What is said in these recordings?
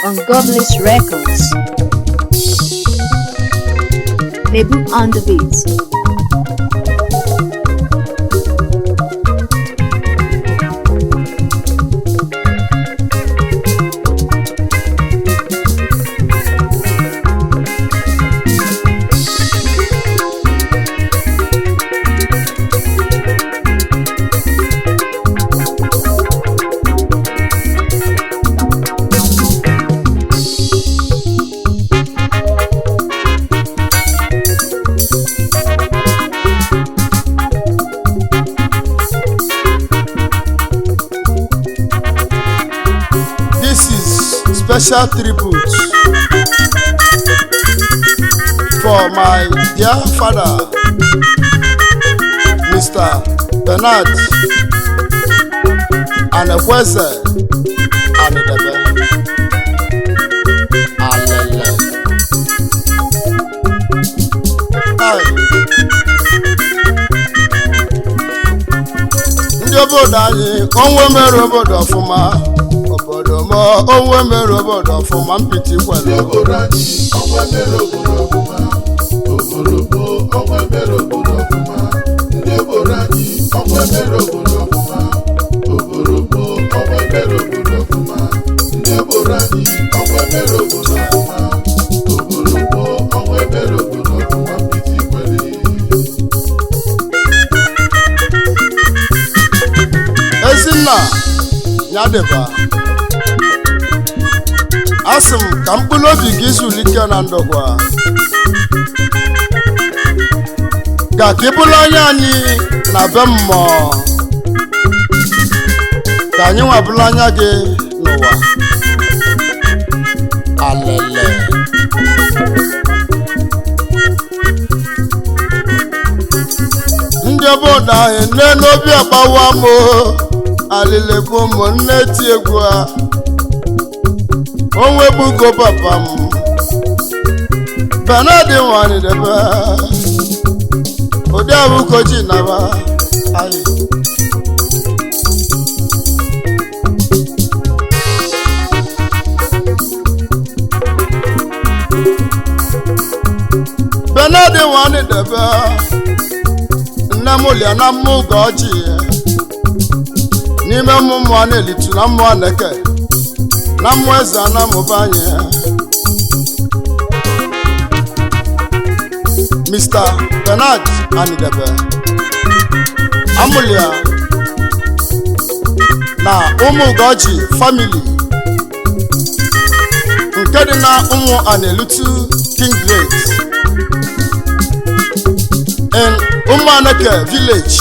on Godless Records. Nebu on the beat. Special tribute for my dear father, Mr. Bernard Anikweze Anidebe. Alele. Ndị obodo anyị onwe mere obodo ọfụma. Onwe mere obodo ọfụma mpịtị kwere obodo anyị onwe mere obodo ọfụma obodo onwe mere obodo ọfụma ndị obodo anyị onwe mere obodo ọfụma obodo onwe mere obodo ọfụma ndị obodo anyị onwe mere obodo ọfụma obodo onwe mere obodo ọfụma mpịtị kwere Ezinna Nyadeba asị m ka mkpụrụ obi gị zulike na ndokwa ga ka ịbụrụ anya anyị na be mmụọ ka anyị nwabụrụ anya gị n'ụwa alele ndị obodo anyị nne n'obi agbawa m alile bụ ụmụnne ti egwu a onwe bugo papa m Bernard Anidebe ụdị abụkoji naba anyị Bernard Anidebe nne m lia na mmụ ga ọjị n'ime mmụmụ a na-elitu na mmụọ neke na mweza na mubanye Mr. Bernard Anidebe amulia na Umugoji family nke dị na ụmụ Anelutu King Great in Umaneke village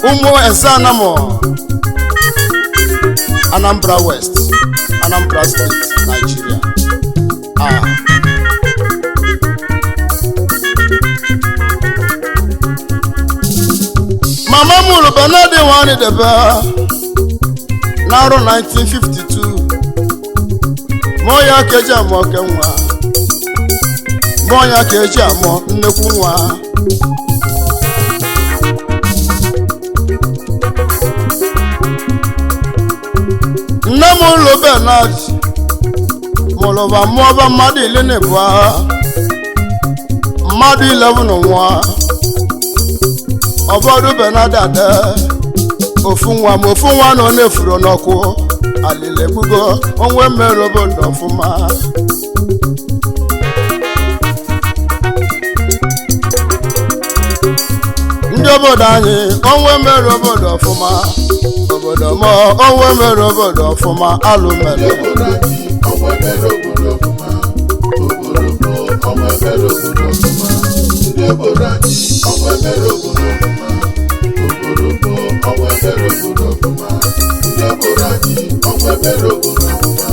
Umu Ezanamo Anambra West, Anambra State, Nigeria. Mama mụrụ Bernard Anidebe n'arọ 1952. Mụọ ya ka eji amụọ kenwa. Mụọ ya ka eji amụọ nnekwu nwa. Nne m ụlọ Bernard mụrụba mụọba mmadụ 11 bụ mmadụ 11 nwa ọbọdụ Bernard ada ofu nwa ma ofu nwa nọ n'efuru n'ọkụ alile gbugo onwe mere obodo ọfụma ndị obodo anyị onwe mere obodo ọfụma obodo ma onwe mere obodo ọfụma alụ mere obodo anyị onwe mere obodo ọfụma obodo onwe mere obodo ọfụma ndị obodo anyị onwe mere obodo ọfụma obodo onwe mere obodo ọfụma ndị obodo anyị onwe mere obodo ọfụma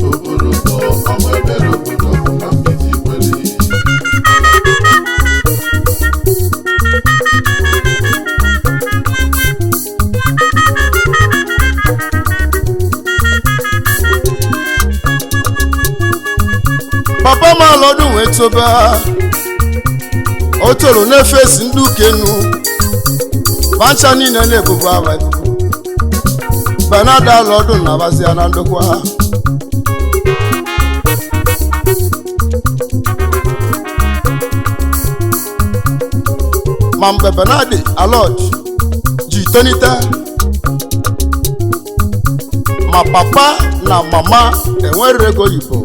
obodo onwe mere obodo ọfụma mpịtị kwere papa m Alord wee toba o toro n'efesi ndị ukenu bancha niile na-ebubu aba Benada Alord na bazia na ndokwa Mambe Benadi Alord ji tonita ma papa na mama enwere ego yibo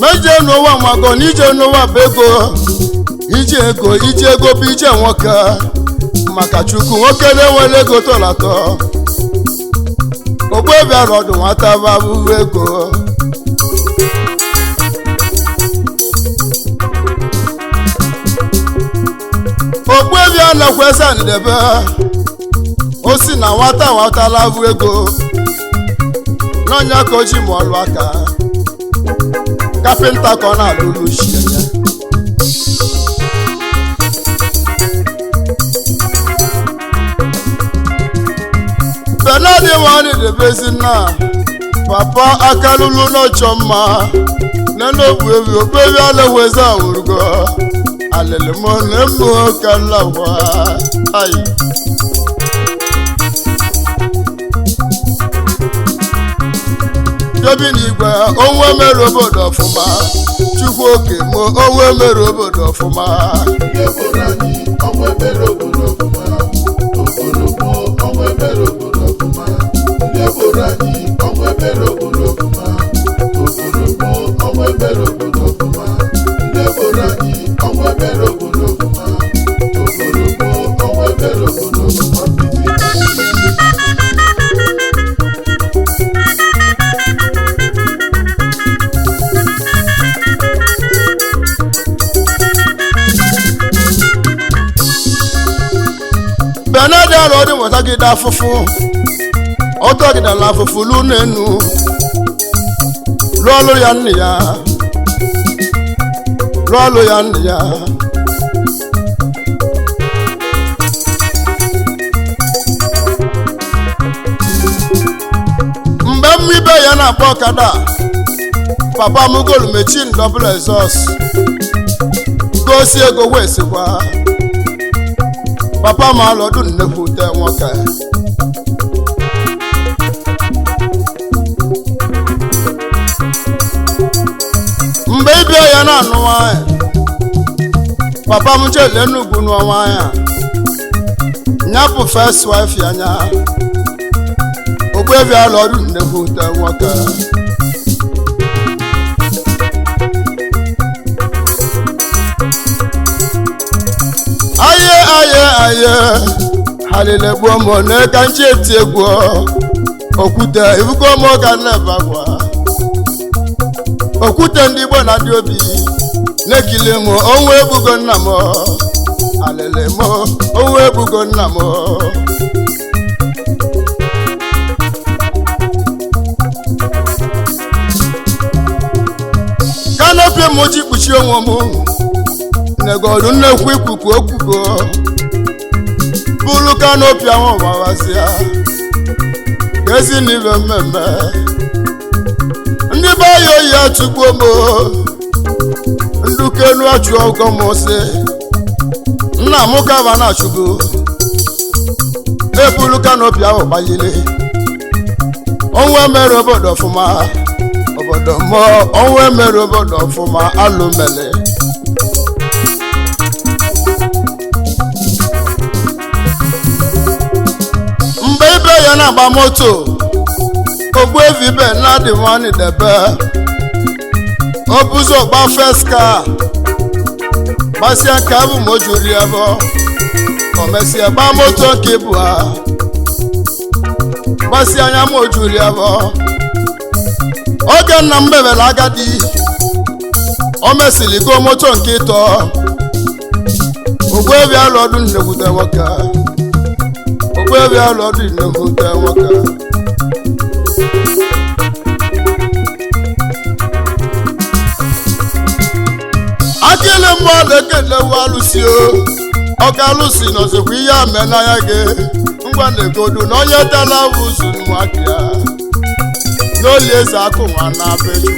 meje n'ụwa mago n'ije n'ụwa bego ije ego bụ ije nwoke maka Chukwu nwoke na-enwere ego tọlatọ Ogbuefi Alord nwata babu ego Ogbuefi Anikweze Anidebe o si na nwata lavu ego n'ọnya ka o ji ma ọlụ aka kapịnta ka ọ na-alụlụ shie ya Benadi Anidebe na papa akalụlụ n'ọchọ mma nene Ogbuefi Anikweze anwụrụgo alelemo nemo kalawa ayi Jobi n'igwe onwe mere obodo ọfụma Chukwu oke mo onwe mere obodo ọfụma Benadi Alord nwetagide afụfụ ọtọgidela afụfụ lu n'enu lụọ ọlụ ya nne ya mgbe mmibe ya na-akpọ ọkada papa m golu mechin double exhaust gosi ego wee sikwa papa m Alord nnekwute nwoke mgbe ibia ya na-anụ nwanyị papa m chele Enugu nụọ nwanyị nyapụ first wife ya nya Ogbuefi Alord nnekwute nwoke aye halile gbuo mo ne ka nchi eti egwu okwute ifugo mo ka neba gwa okwute ndị Igbo na dị obi nekili m onwe ebugo nna m alele m onwe ebugo nna m kanopi m ji kpuchi onwe m negodu nnekwu ikuku okwugo bụrụ kanopi ahụ gbawazịa ezi n'ibe mmemme ndị be ya oyi atụgbuo m ndukenu achụ ọgọ m sị nna m kava na-achụgo ebulu kanopi ahụ gbanyere onwe mere obodo ọfụma obodo mmụọ onwe mere obodo ọfụma alụmele mgbe ibe ya na-agba moto Ogbuefi Benadi Anidebe o buzo gba first car gbasia ka bụ mojuri ebe o mesia gba moto nke bụ ha gbasia anya mojuri ebe oge nna m bebere agadi o mesili go moto nke ịtọ Ogbuefi Alord nnekwute nwoke Ogbuefi Alord nnekwute nwoke akele mmụọ na-ekelewu alụsi ọ ga-alụsi n'ozekwa ihe amenanya gị ngwa na-egodu na onye tela ụzụ nwaka ya n'oli eze akụ nwa na beju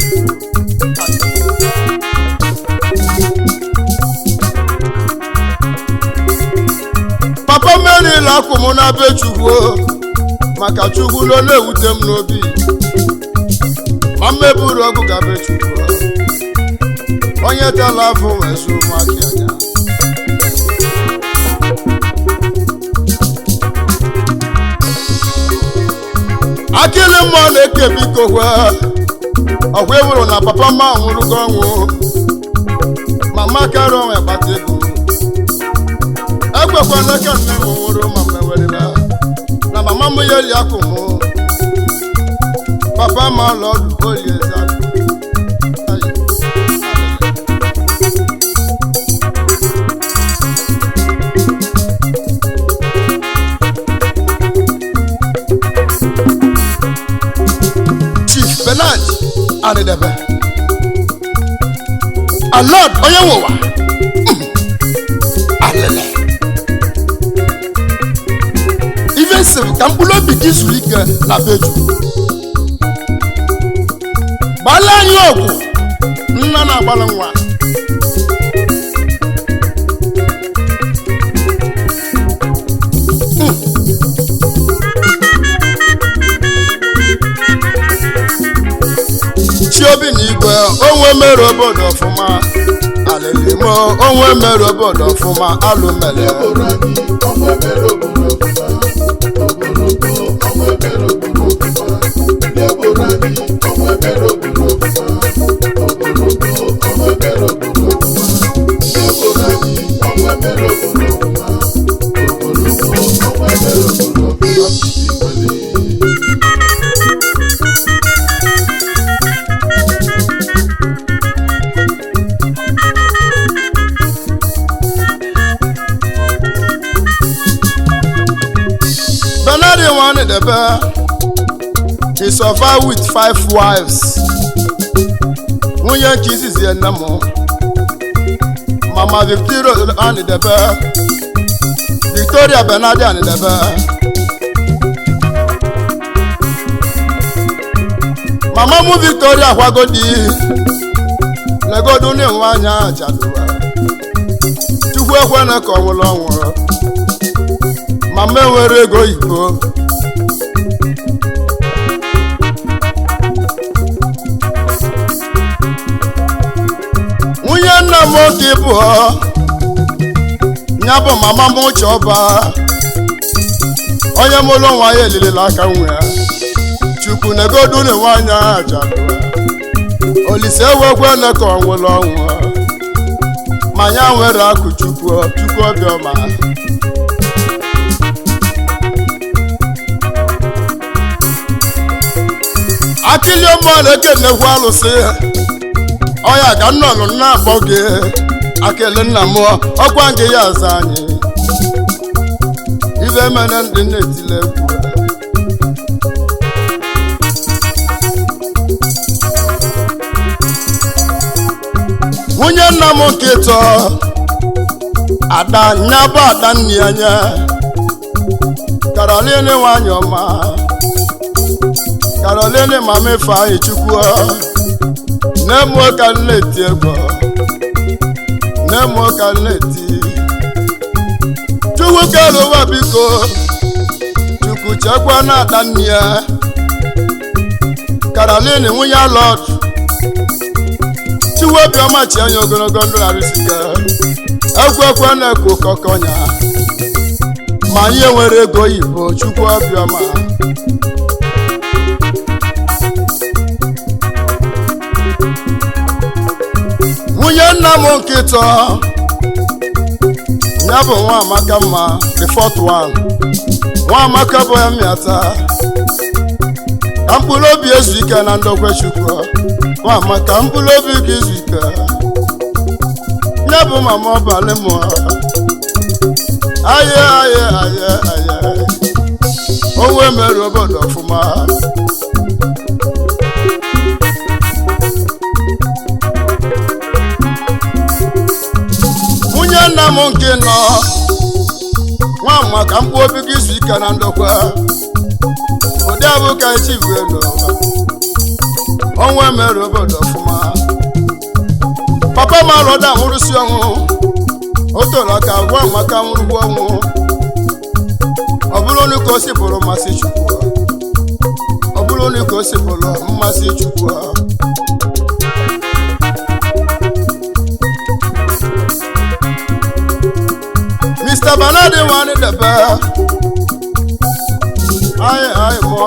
papa merila akụ m na bechukwu maka chukwu no na-ewute m n'obi ma mmeburu ọgụ gabe chukwu onye tela afọ wee zụ ụmụaka anya akịlị mmụọ na-eke biko ọgwụ ewuru na papa mma nwụrụgo ọnwụ mama kara onwe kpata ego ekwekwana ka nne m nwụrụ ma mewerela na mama m ya eli akụ mụ papa ma Alord olie zaka Bernard Anidebe Alord onye nwowa alele even se ka mkpụrụ obi gị zuru ike na beju gbala anyị ọgwụ nna na-agbala nwa Chiobi n'igwe onwe mere obodo ọfụma alelimo onwe mere obodo ọfụma alụmele Anidebe, he survived with 5 wives. Nwunye nke izizi ya nne m Mama Victoria Anidebe, Victoria Bernard Anidebe, Mama mu Victoria kwagodi legodu ni nwanya ajaduwa Chukwu ekwene ka ọnwụrụ ọnwụrụ Mama enwere ego Igbo nwunye nna m oke bụ ya bụ mama m uche ọba onye mụlụ nwa ya elilila aka nwe ya Chukwu negodu na nwanyị ajadụ Olise ewekwene ka ọnwụrụ ọnwụ ma ya nwere akụ Chukwu obiọma akịlị ụmụ na-eke nnekwu alụsị ọya ka nnọnụ na-akpọ gị akịlị nna m ọkwa nke ya aza anyị ibe mere ndị na-etile egwu nwunye nna m nkịtọ ada nya bụ ada nni anya Caroline nwanyị ọma Caroline mama Ifeanyị Chukwu nemo ka nleti ego nemo ka nleti Chukwu kere ụwa biko Chukwu chekwa na ada nni ya Caroline nwunye Alord Chukwu obiọma chi anya ogologo ndụ arụsike ekwekwe na-ekwo kọkọnya ma anyị nwere ego oyibo Chukwu obiọma nwunye nna m nkịtọ ya bụ nwa amaka mma the fourth one nwa amaka bụ ya mịata ka mkpụrụ obi ezu ike na ndokwe Chukwu nwa amaka mkpụrụ obi ka izu ike ya bụ mama ọbalị m aye onwe mere obodo ọfụma nwunye nna m nke nọ nwa maka mkpụ obi gị izu ike na ndokwa ụdị abụ ka echivu elu onwe mere obodo ọfụma papa m Alord nwụrụsi ọnwụ o toro ka gwa maka nwụrụgbu ọnwụ ọ bụrụ bụrụ ka o si bụrụ mmasị Chukwu ọ bụrụ ka o si bụrụ mmasị Chukwu Mr. Bernard Anidebe ayi mo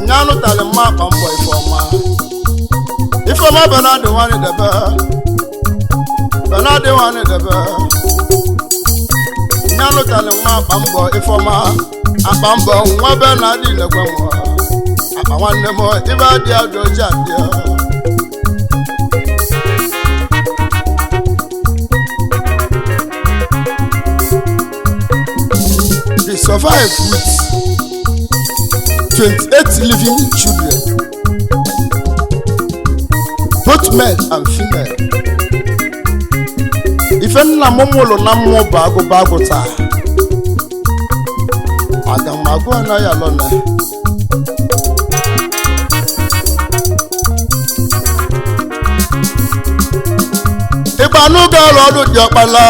nyanu tale ma pambo ifoma Bernard Anidebe nyanu tale ma pambo ifoma apambo nwa Bernard lekwa mo apa nwanne mo iba dia doja dia they survive with 28 living children, both male and female. If any namomolo namo bago ta, agamago na ya lona. Ibanuga Alord jokpala,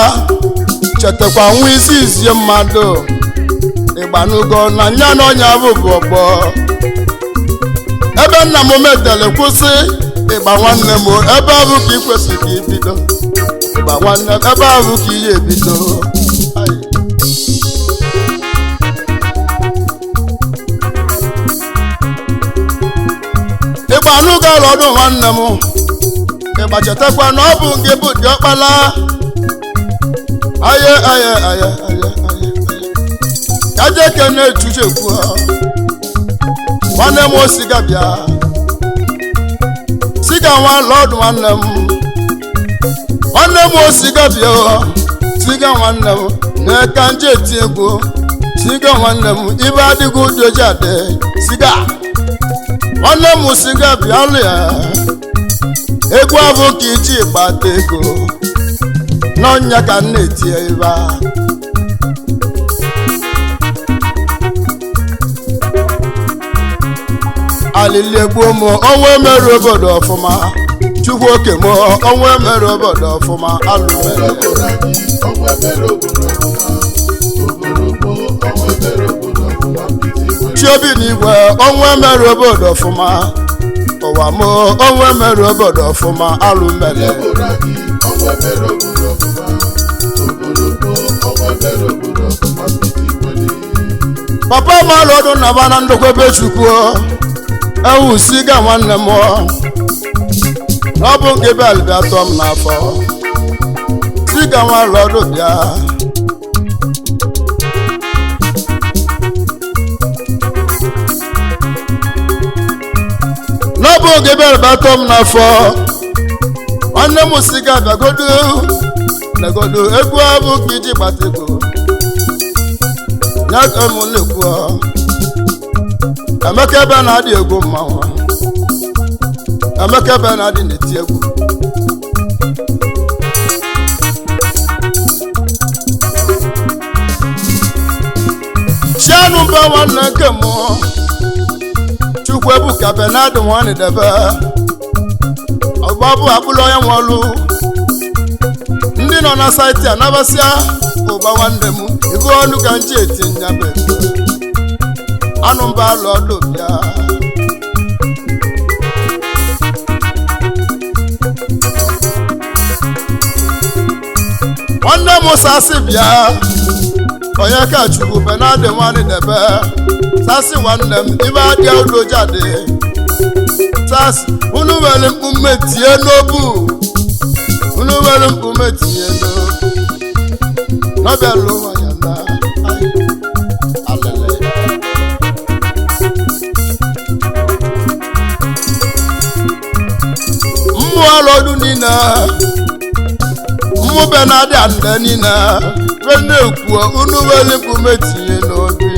chetekwa nwa isi izie mmadụ. Igbanugo na nya no nya bụ ogbo ebe nna m metele kwụsị ịgba nwanne m ebe ahụ ka ị kwesịrị ka ibido ịgba nwanne ebe ahụ ka ihe ebido Igbanugo Alord nwanne m ịgbachetakwa na ọ bụ nke bụ diọkpala aye kaje kene tuje ku nwanne m osiga bịa siga nwa Lord nwanne m osiga bịa siga nwanne m na ka nje ti egwu siga nwanne m ibe adịgo doja de siga nwanne m siga bịa ya egwu abụ ka iji gbata ego n'ọnya ka na-eti ibe Alilegbo mo onwe mere obodo ọfụma Chukwu oke mo onwe mere obodo ọfụma alụmere Chiobi n'igwe onwe mere obodo ọfụma ụwa mo onwe mere obodo ọfụma alụmere Papa m Alord na bana ndokwe be Chukwu ewu siga nwanne m ọ bụ nke bịa bịa tọọ m n'afọ siga nwa Alord bịa n'ọbụ nke bịa bịa tọọ m n'afọ nwanne m siga bịagodo egwu abụ ka iji gbata ego ya ka m na-ekwu Emeka ebe na-adị egwu mmanwụ Emeka ebe na-adị n'eti egwu Chianụ mba nwanne nke mmụọ Chukwu Ebuka Bernard Anidebe ọgbabụ akpụlụ onye nwọlụ ndị nọ na saịtị anabasịa ụgba nwanne m ibu ọnụ ka nche eti nyabe Anumba Alord bịa nwanne m sasị bịa onye ka Chukwu Bernard Anidebe sasị nwanne m ibe adịa udoja dị sasị unu nwere mkpume tie n'obu n'ọbịa lụwa ya na alele mmụọ Alord niile mmụọ Bernard Anidebe niile na-ekwu unu nwere mkpume tinye n'obi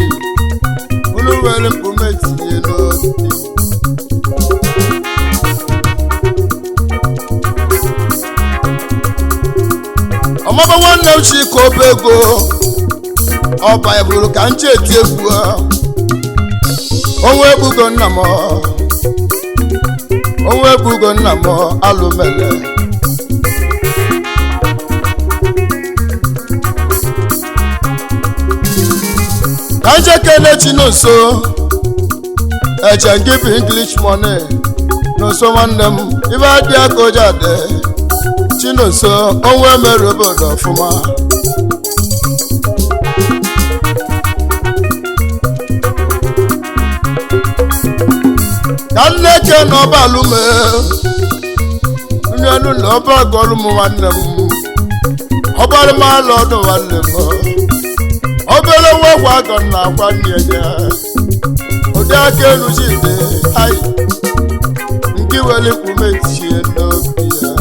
ọmaba nwanne m Chika Obego ọba eburu ka nche eti egwu onwe ebugo nna m alụmele Kanje kene Chinoso eche give English money no so mandem iba dia ko jade Chinoso onwe mere obodo fuma kanne ke no balume nyanu no ba golumu wannam obal ma lodo wannam obele wagwa gonna kwa nieje oda ke lujide ai ngi wele kumeti eno bia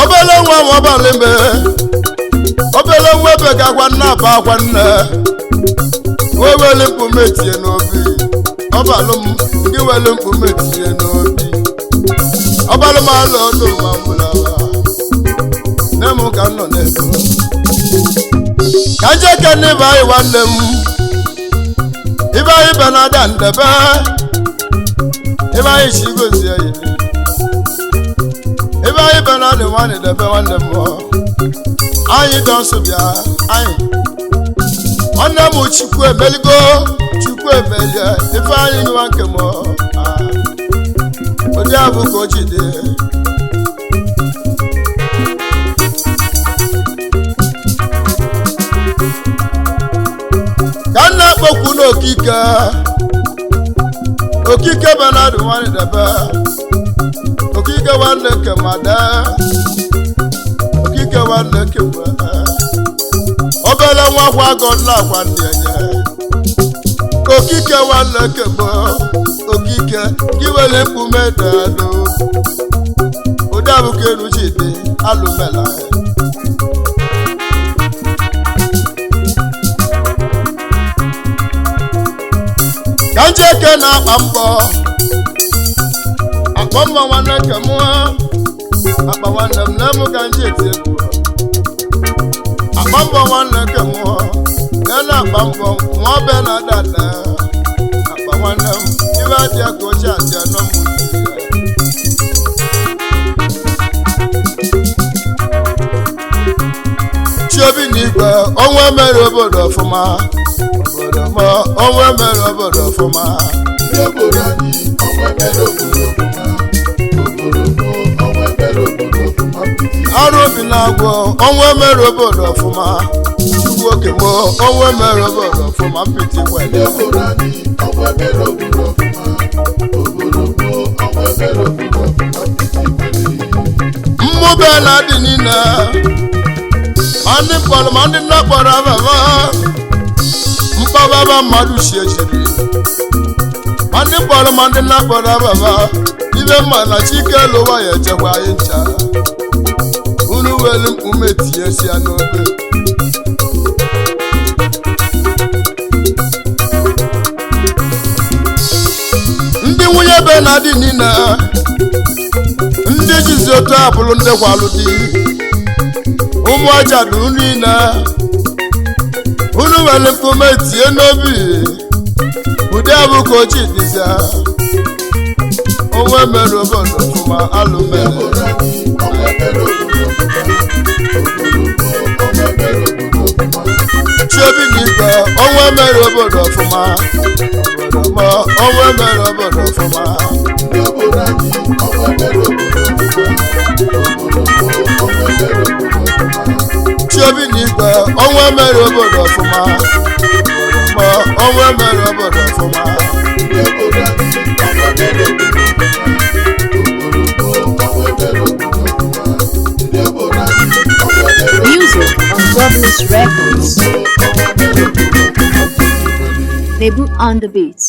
obele wa balembe obele webe ga kwa na ba kwa na wele kumeti eno bi obalum ngi wele kumeti eno bi obalum alo do mamula nemu kan no neto kanje kene bai wandem ibai banada ndebe ibai shigozi ayi ibai banada wani debe wandem mo ayi don so bia ayi onemu chikwe meligo chikwe melia ifani ni wanke mo odi abu ko jide kana boku no okike banadu wani debe okike wande kemada okike wande kemada obele nwa kwa god la kwa ndiye okike wande kebo okike kiwele mpume do odabu kenu jide alumela kanje ke na akpambo wana kemwa akpa wana mnemu kanje teku akpambo wana kemwa kana akpambo mwa be na dada akpa wana iba dia ko cha dia no mu chobi ni gba onwe mere obodo fuma ma onwe mere obodo fuma Yoborani onwe mere obodo fuma onwe mere obodo fuma arobi na agwo onwe mere obodo fuma ugoke mo onwe mere obodo fuma piti kwele Yoborani onwe mere obodo fuma onwe mere obodo fuma piti kwele mmube na dị nina mandi na kpọrọ baba mpababa mmadụ si echiri mandi na kpọrọ baba ibe mma na chike lụwa ya echekwa anyị ncha unu weli mkpume tinye si ya n'obe ndị nwunye be na dị nina ndị jizi otu abụrụ ndị kwalụ di ụmụ ajadu nri na unu wele mkpume tie n'obi ụdị abụ ka ochie dịzia onwe mere obodo fụma alụmere chiobi n'igwe onwe mere obodo fụma ma onwe mere obodo fụma chiobi n'igwe onwe mere obodo fụma ma onwe mere obodo fụma Music on Jobless Records. Nebu on the beats.